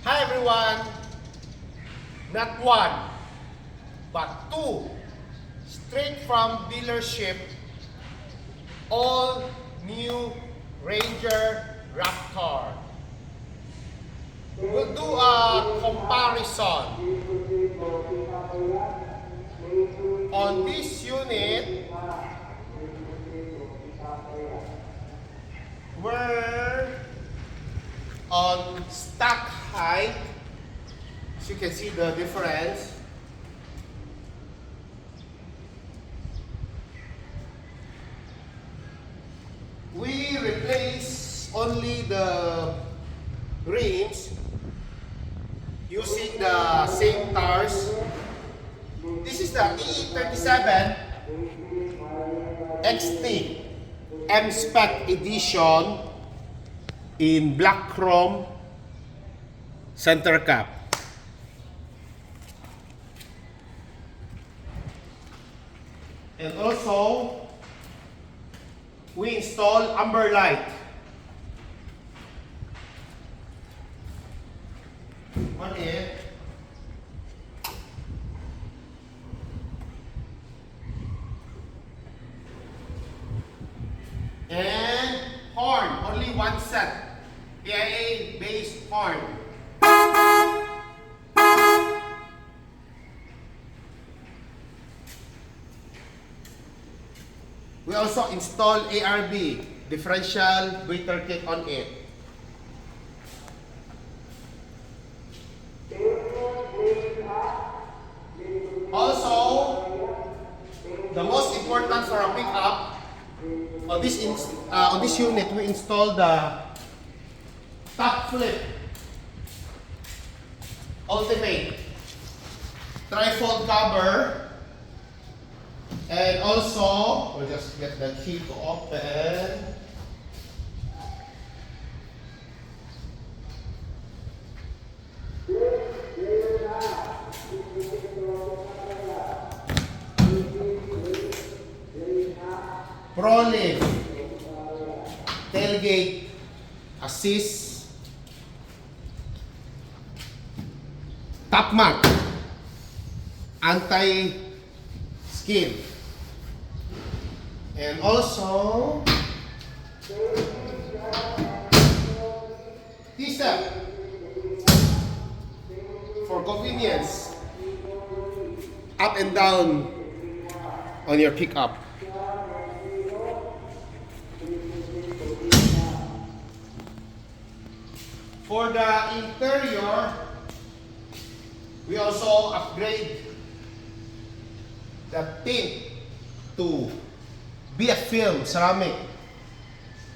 Hi everyone! Not one, but two, straight from dealership, all new Ranger Raptor. We'll do a comparison. On this unit, we're on stack height. As you can see the difference. We replace only the rims using the same tires. This is the E37 XT MSPEC edition in black chrome center cap. And also, we install amber light. One is and horn, only one set. PIAA based horn. We also install ARB, differential breather kit on it. Also, the most important for a pickup, on this unit, we install the TOPFLIP Ultimate trifold cover, and also we'll just get the key to open. PROLIFT tailgate assist, top mat, anti-skid, and also T-step for convenience, up and down on your pickup. For the interior, we also upgrade the tint to be a film ceramic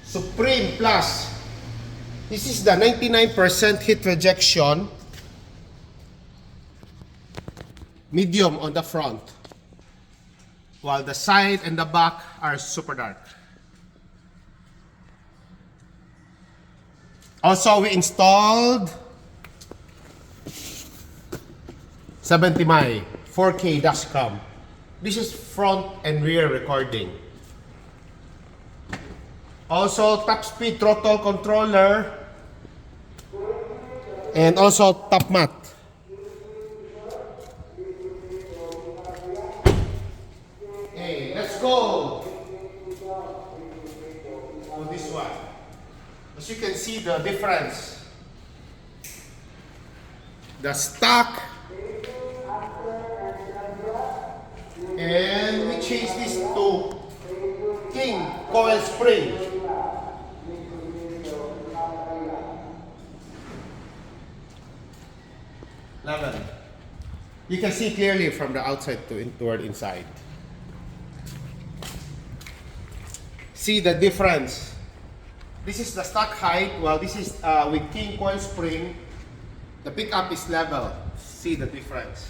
Supreme Plus. This is the 99% heat rejection, medium on the front, while the side and the back are super dark. Also, we installed 70 mm 4K DASHCAM. This is front and rear recording. Also, TOPSPEED throttle controller, and also top mat. Okay, let's go on this one. As you can see the difference. The stock, and we change this to King coil spring. Level. You can see clearly from the outside toward inside. See the difference. This is the stock height, while this is with King coil spring. The pickup is level. See the difference.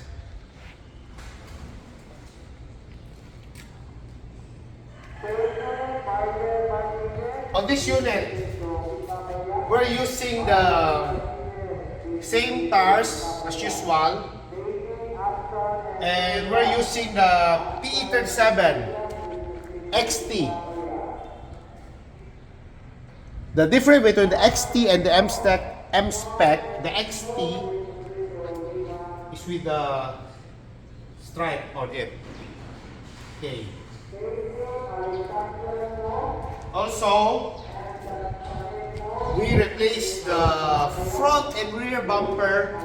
On this unit, we're using the same tires as usual, and we're using the PE37 XT. The difference between the XT and the MSPEC MSPEC, the XT is with the stripe on it. Okay. Also, we replace the front and rear bumper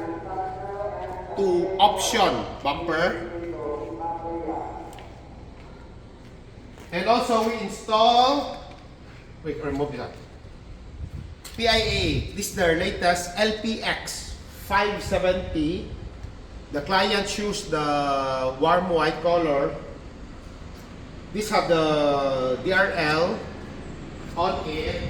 to option bumper. And also we install, wait, remove that. PIAA, this is their latest LPX 570. The client choose the warm white color. This have the DRL on it.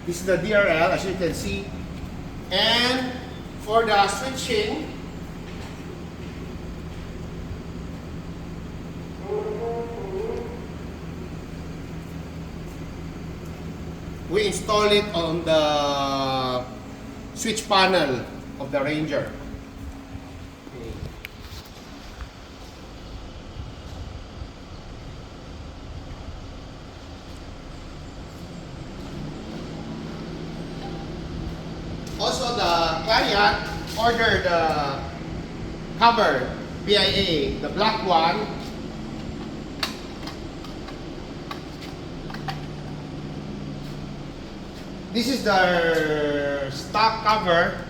This is the DRL, as you can see. And for the switching, we install it on the switch panel of the Ranger. Okay. Also, the client ordered the cover PIAA, the black one. This is the stock cover,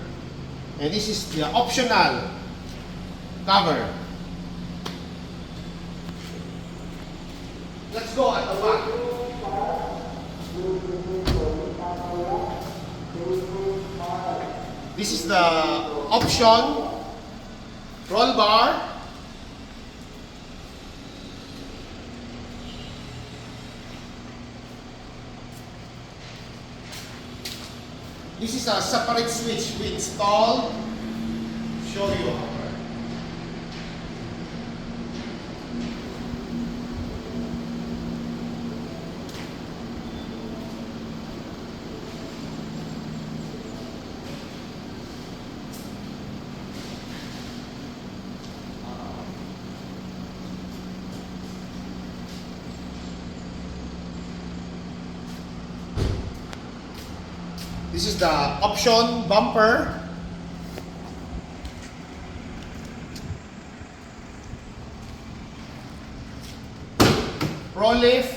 and this is the optional cover. Let's go at the back. This is the option roll bar. This is a separate switch we installed. Show you. This is the option bumper. PROLIFT,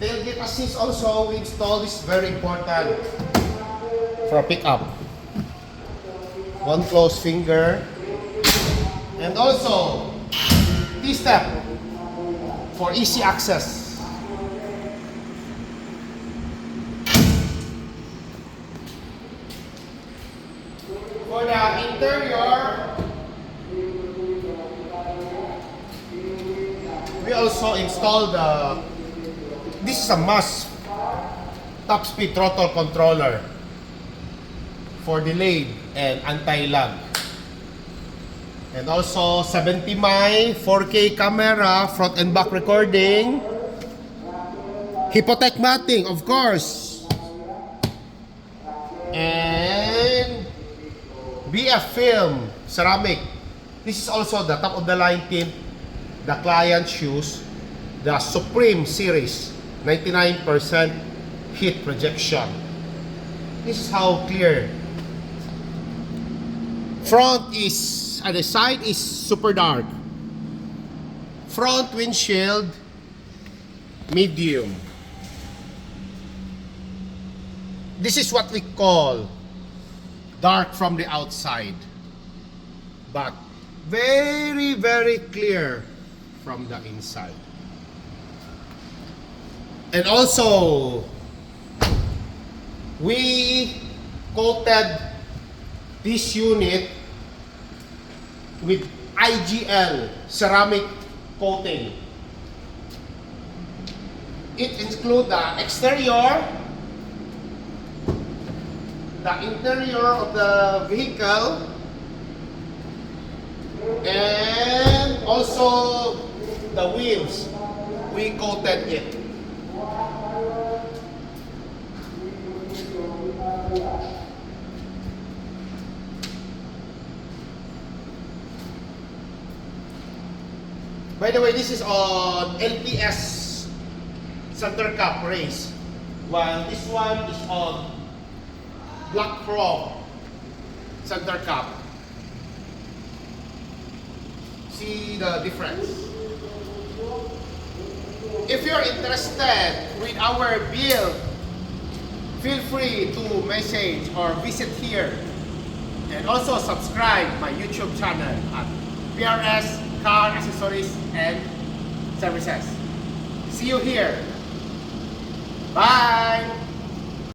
tailgate assist also we install. This is very important for a pickup. One closed finger. And also T-step for easy access. For the interior, we also install this is a must, TOPSPEED throttle controller for delayed and anti-lag. And also 70mm 4K camera, front and back recording, HIPPOTECH matting, of course, and BF film ceramic. This is also the top of the line tint. The client choose the Supreme series, 99% heat rejection. This is how clear. Front is, at the side is super dark. Front windshield, medium. This is what we call dark from the outside, but very, very clear from the inside. And also, we coated this unit with IGL ceramic coating. It includes the exterior, the interior of the vehicle, and also the wheels. We coated it. By the way, this is on LPS center cap race, while this one is on black chrome center cap. See the difference. If you're interested with our build, feel free to message or visit here, and also subscribe my YouTube channel at PRS CAR ACCESSORIES and Services. See you here. Bye!